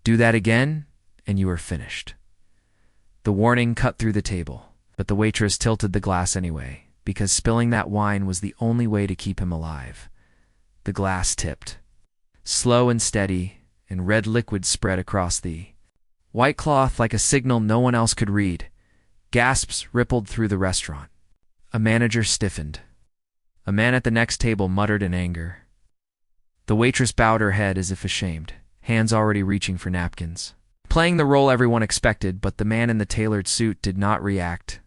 Do that again, and you are finished. The warning cut through the table, but the waitress tilted the glass anyway, because spilling that wine was the only way to keep him alive. The glass tipped. Slow and steady, and red liquid spread across the white cloth like a signal no one else could read. Gasps rippled through the restaurant. A manager stiffened. A man at the next table muttered in anger. The waitress bowed her head as if ashamed, hands already reaching for napkins. Playing the role everyone expected, but the man in the tailored suit did not react.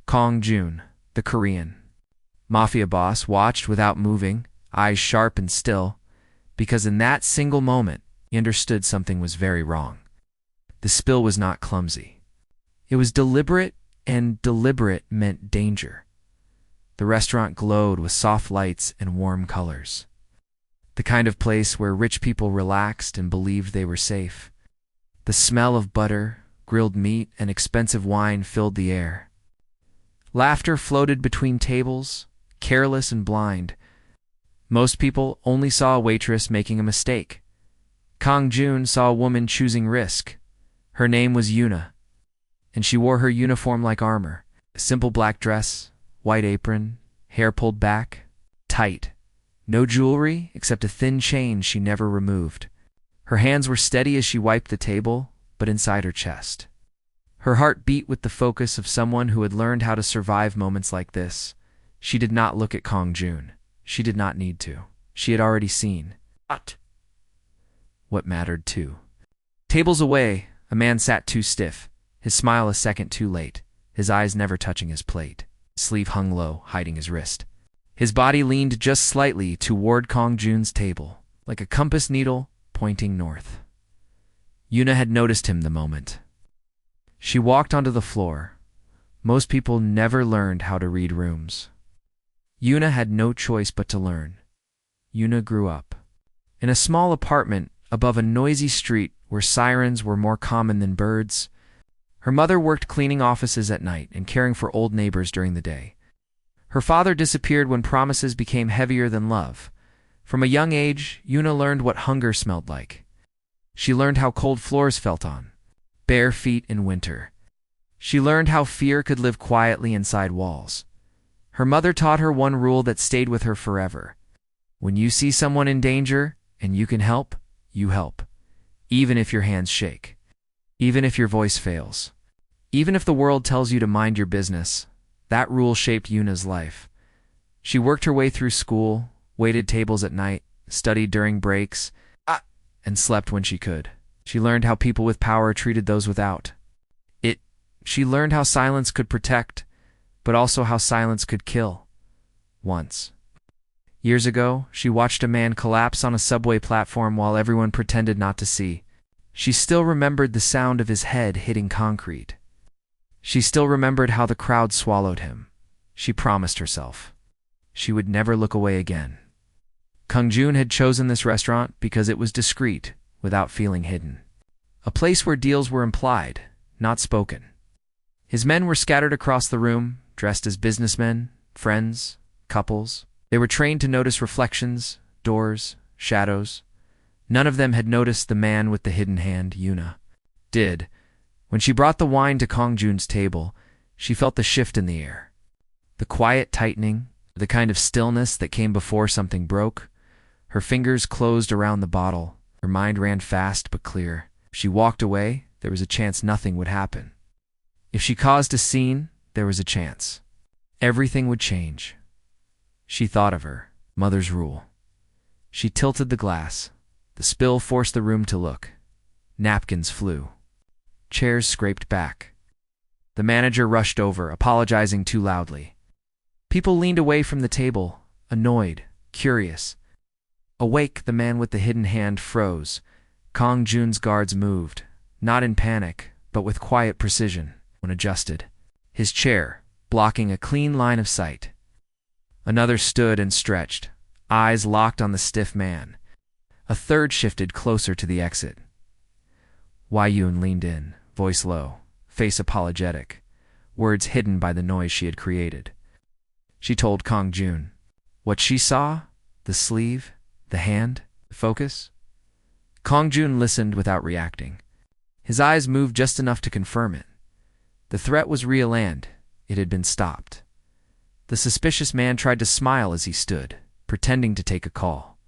Kang Joon, the Korean Mafia boss, watched without moving, eyes sharp and still, because in that single moment, he understood something was very wrong. The spill was not clumsy. It was deliberate, and deliberate meant danger. The restaurant glowed with soft lights and warm colors. The kind of place where rich people relaxed and believed they were safe. The smell of butter, grilled meat, and expensive wine filled the air. Laughter floated between tables, careless and blind. Most people only saw a waitress making a mistake. Kang Joon saw a woman choosing risk. Her name was Yuna, and she wore her uniform like armor. A simple black dress, white apron, hair pulled back, tight. No jewelry except a thin chain she never removed. Her hands were steady as she wiped the table, but inside her chest. Her heart beat with the focus of someone who had learned how to survive moments like this. She did not look at Kang Joon. She did not need to. She had already seen what mattered too. Tables away, a man sat too stiff, his smile a second too late, his eyes never touching his plate. His sleeve hung low, hiding his wrist. His body leaned just slightly toward Kang Joon's table, like a compass needle pointing north. Yuna had noticed him the moment. She walked onto the floor. Most people never learned how to read rooms. Yuna had no choice but to learn. Yuna grew up in a small apartment above a noisy street where sirens were more common than birds. Her mother worked cleaning offices at night and caring for old neighbors during the day. Her father disappeared when promises became heavier than love. From a young age, Yuna learned what hunger smelled like. She learned how cold floors felt on bare feet in winter. She learned how fear could live quietly inside walls. Her mother taught her one rule that stayed with her forever. When you see someone in danger and you can help, you help. Even if your hands shake. Even if your voice fails. Even if the world tells you to mind your business. That rule shaped Yuna's life. She worked her way through school, waited tables at night, studied during breaks, and slept when she could. She learned how people with power treated those without. She learned how silence could protect, but also how silence could kill. Once. Years ago, she watched a man collapse on a subway platform while everyone pretended not to see. She still remembered the sound of his head hitting concrete. She still remembered how the crowd swallowed him. She promised herself she would never look away again. Kang Joon had chosen this restaurant because it was discreet, without feeling hidden. A place where deals were implied, not spoken. His men were scattered across the room, dressed as businessmen, friends, couples. They were trained to notice reflections, doors, shadows. None of them had noticed the man with the hidden hand. Yuna did. When she brought the wine to Kang Joon's table, she felt the shift in the air. The quiet tightening, the kind of stillness that came before something broke. Her fingers closed around the bottle. Her mind ran fast but clear. If she walked away, there was a chance nothing would happen. If she caused a scene, there was a chance everything would change. She thought of her mother's rule. She tilted the glass. The spill forced the room to look. Napkins flew. Chairs scraped back. The manager rushed over, apologizing too loudly. People leaned away from the table, annoyed, curious. Awake, the man with the hidden hand froze. Kang Joon's guards moved, not in panic, but with quiet precision, when adjusted. His chair, blocking a clean line of sight. Another stood and stretched, eyes locked on the stiff man. A third shifted closer to the exit. Yuna leaned in, voice low, face apologetic, words hidden by the noise she had created. She told Kang Joon what she saw, the sleeve, the hand, the focus. Kang Joon listened without reacting. His eyes moved just enough to confirm it. The threat was real and it had been stopped. The suspicious man tried to smile as he stood, pretending to take a call.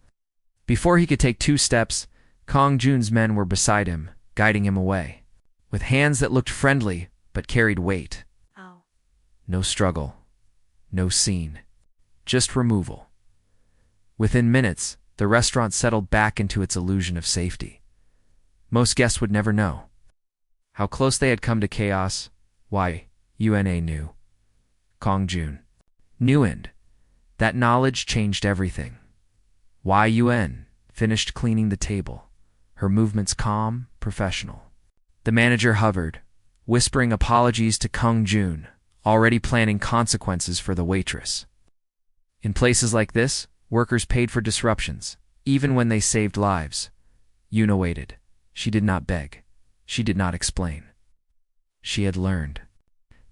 Before he could take 2 steps, Kang Joon's men were beside him, guiding him away, with hands that looked friendly but carried weight. Oh. No struggle, no scene, just removal. Within minutes, the restaurant settled back into its illusion of safety. Most guests would never know how close they had come to chaos. Why, Yuna knew. Kang Joon knew, and that knowledge changed everything. Why Yuna finished cleaning the table, her movements calm, professional. The manager hovered, whispering apologies to Kang Joon, already planning consequences for the waitress. In places like this, workers paid for disruptions, even when they saved lives. Yuna waited. She did not beg. She did not explain. She had learned.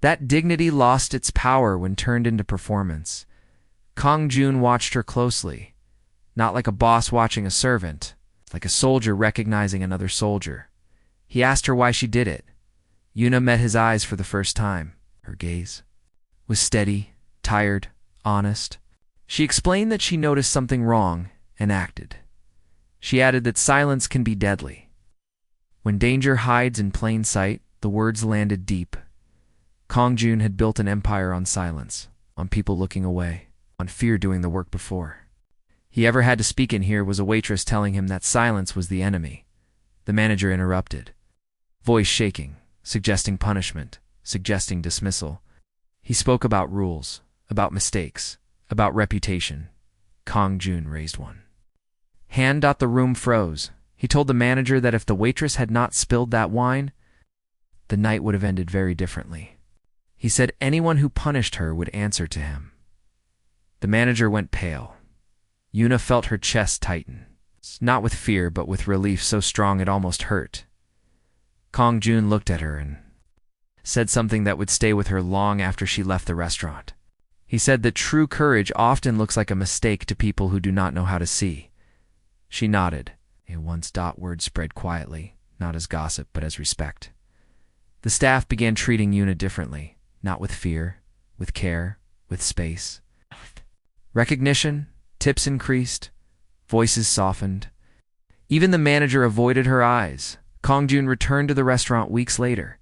That dignity lost its power when turned into performance. Kang Joon watched her closely, not like a boss watching a servant, like a soldier recognizing another soldier. He asked her why she did it. Yuna met his eyes for the first time. Her gaze was steady, tired, honest. She explained that she noticed something wrong and acted. She added that silence can be deadly. When danger hides in plain sight, the words landed deep. Kang Joon had built an empire on silence, on people looking away, on fear doing the work before. He ever had to speak in here was a waitress telling him that silence was the enemy. The manager interrupted, voice shaking, suggesting punishment, suggesting dismissal. He spoke about rules, about mistakes, about reputation. Kang Joon raised one hand. The room froze. He told the manager that if the waitress had not spilled that wine, the night would have ended very differently. He said anyone who punished her would answer to him. The manager went pale. Yuna felt her chest tighten, not with fear but with relief so strong it almost hurt. Kang Joon looked at her and said something that would stay with her long after she left the restaurant. He said that true courage often looks like a mistake to people who do not know how to see. She nodded. A word spread quietly, not as gossip but as respect. The staff began treating Yuna differently, not with fear, with care, with space. Recognition, tips increased, voices softened. Even the manager avoided her eyes. Kang Joon returned to the restaurant weeks later.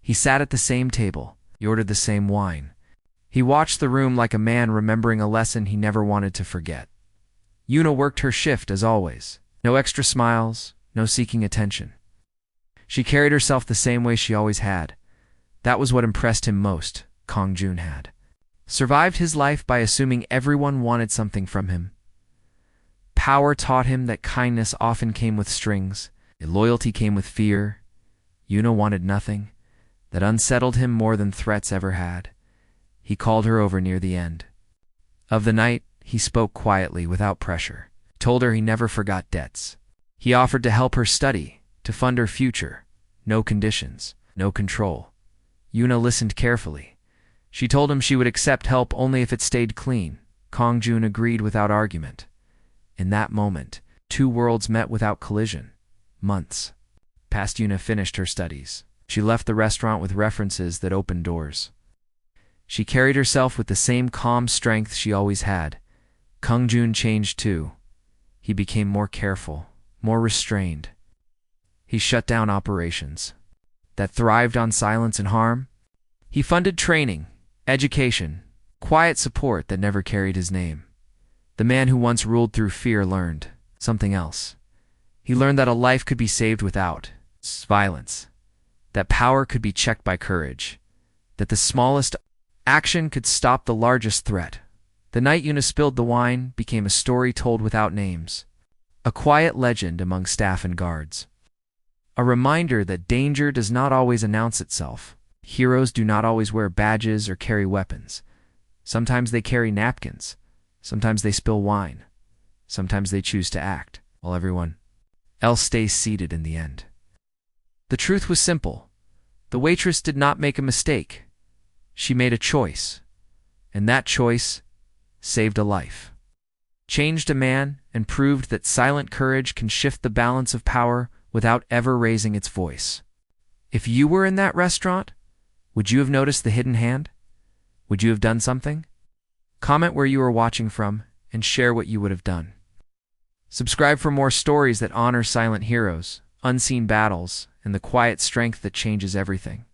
He sat at the same table. He ordered the same wine. He watched the room like a man remembering a lesson he never wanted to forget. Yuna worked her shift as always. No extra smiles, no seeking attention. She carried herself the same way she always had. That was what impressed him most. Kang Joon had survived his life by assuming everyone wanted something from him. Power taught him that kindness often came with strings, loyalty came with fear. Yuna wanted nothing. That unsettled him more than threats ever had. He called her over near the end of the night. He spoke quietly, without pressure. Told her he never forgot debts. He offered to help her study, to fund her future. No conditions, no control. Yuna listened carefully. She told him she would accept help only if it stayed clean. Kang Joon agreed without argument. In that moment, 2 worlds met without collision. Months passed. Yuna finished her studies. She left the restaurant with references that opened doors. She carried herself with the same calm strength she always had. Kang Joon changed too. He became more careful, more restrained. He shut down operations that thrived on silence and harm. He funded training, education, quiet support that never carried his name. The man who once ruled through fear learned something else. He learned that a life could be saved without violence, that power could be checked by courage, that the smallest action could stop the largest threat. The night Yuna spilled the wine became a story told without names, a quiet legend among staff and guards. A reminder that danger does not always announce itself. Heroes do not always wear badges or carry weapons. Sometimes they carry napkins. Sometimes they spill wine. Sometimes they choose to act, while everyone else stays seated in the end. The truth was simple. The waitress did not make a mistake. She made a choice, and that choice saved a life. changed a man, and proved that silent courage can shift the balance of power without ever raising its voice. If you were in that restaurant, would you have noticed the hidden hand? Would you have done something? Comment where you are watching from and share what you would have done. Subscribe for more stories that honor silent heroes, unseen battles, and the quiet strength that changes everything.